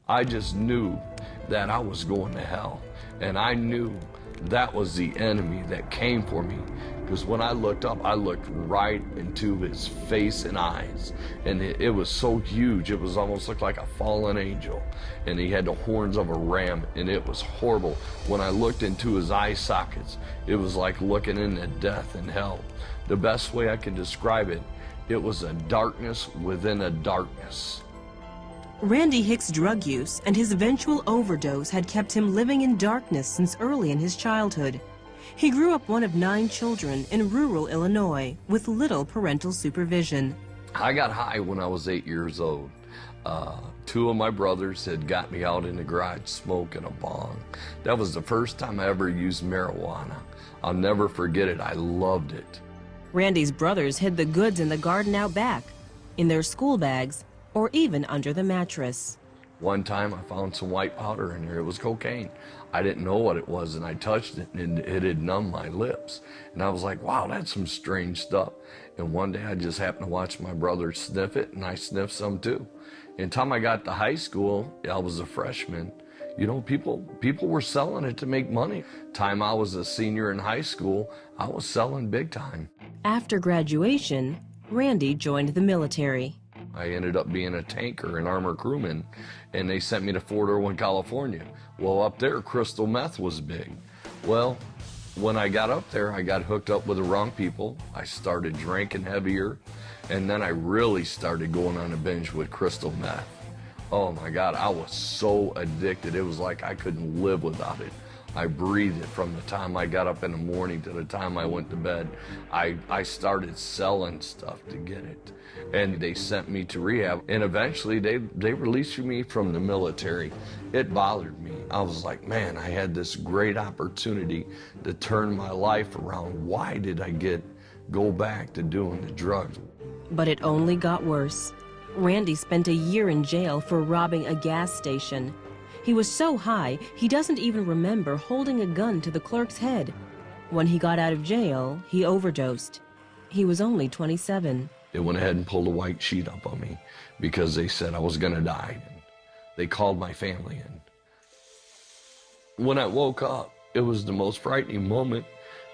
I just knew that I was going to hell. And I knew that was the enemy that came for me. Because when I looked up, I looked right into his face and eyes. And it was so huge, it was almost looked like a fallen angel. And he had the horns of a ram, and it was horrible. When I looked into his eye sockets, it was like looking into death and hell. The best way I can describe it, it was a darkness within a darkness. Randy Hicks' drug use and his eventual overdose had kept him living in darkness since early in his childhood. He grew up one of 9 children in rural Illinois with little parental supervision. I got high when I was 8 years old. 2 of my brothers had got me out in the garage smoking a bong. That was the first time I ever used marijuana. I'll never forget it. I loved it. Randy's brothers hid the goods in the garden out back, in their school bags, or even under the mattress. One time I found some white powder in there. It was cocaine. I didn't know what it was, and I touched it, and it had numbed my lips. And I was like, wow, that's some strange stuff. And one day I just happened to watch my brother sniff it, and I sniffed some too. And time I got to high school, I was a freshman, you know, people were selling it to make money. Time I was a senior in high school, I was selling big time. After graduation, Randy joined the military. I ended up being a tanker, an armor crewman, and they sent me to Fort Irwin, California. Well, up there, crystal meth was big. Well, when I got up there, I got hooked up with the wrong people. I started drinking heavier, and then I really started going on a binge with crystal meth. Oh my God, I was so addicted. It was like I couldn't live without it. I breathed it from the time I got up in the morning to the time I went to bed. I started selling stuff to get it. And they sent me to rehab. And eventually they released me from the military. It bothered me. I was like, man, I had this great opportunity to turn my life around. Why did I go back to doing the drugs? But it only got worse. Randy spent a year in jail for robbing a gas station. He was so high, he doesn't even remember holding a gun to the clerk's head. When he got out of jail, he overdosed. He was only 27. They went ahead and pulled a white sheet up on me because they said I was going to die. They called my family in. When I woke up, it was the most frightening moment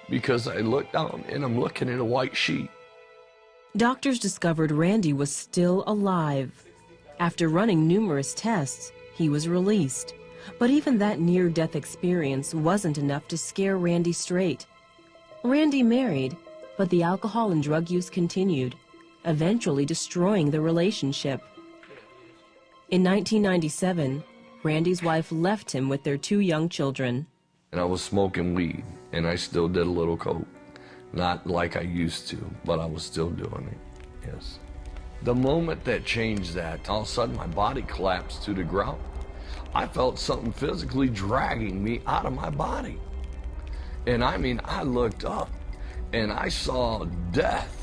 because I looked down and I'm looking at a white sheet. Doctors discovered Randy was still alive. After running numerous tests, he was released. But even that near-death experience wasn't enough to scare Randy straight. Randy married, but the alcohol and drug use continued, eventually destroying the relationship. In 1997, Randy's wife left him with their 2 young children. And I was smoking weed, and I still did a little coke. Not like I used to, but I was still doing it, yes. The moment that changed that, all of a sudden my body collapsed to the ground. I felt something physically dragging me out of my body. And I mean, I looked up and I saw death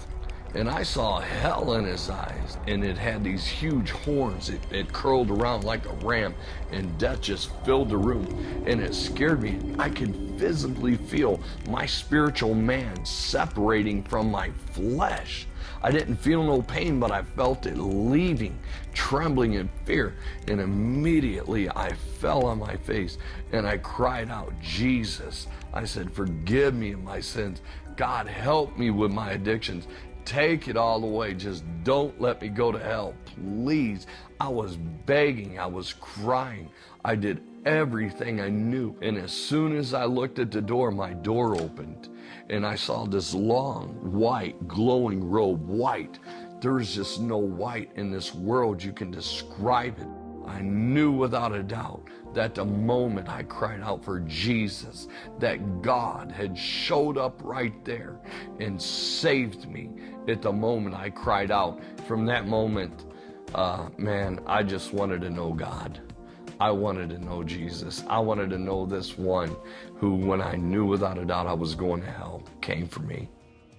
and I saw hell in his eyes, and it had these huge horns. It curled around like a ram, and death just filled the room, and it scared me. I could visibly feel my spiritual man separating from my flesh. I didn't feel no pain, but I felt it leaving, trembling in fear. And immediately I fell on my face and I cried out, Jesus. I said, forgive me of my sins. God, help me with my addictions. Take it all away. Just don't let me go to hell, please. I was begging. I was crying. I did everything I knew. And as soon as I looked at the door, my door opened. And I saw this long, white, glowing robe, white. There's just no white in this world you can describe it. I knew without a doubt that the moment I cried out for Jesus, that God had showed up right there and saved me at the moment I cried out. From that moment, man, I just wanted to know God. I wanted to know Jesus. I wanted to know this one who, when I knew without a doubt I was going to hell, came for me.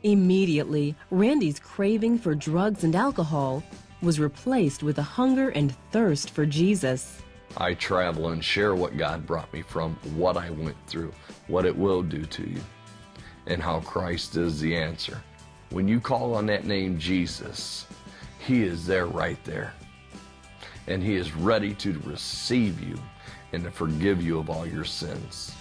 Immediately, Randy's craving for drugs and alcohol was replaced with a hunger and thirst for Jesus. I travel and share what God brought me from, what I went through, what it will do to you, and how Christ is the answer. When you call on that name Jesus, He is there right there. and he is ready to receive you and to forgive you of all your sins.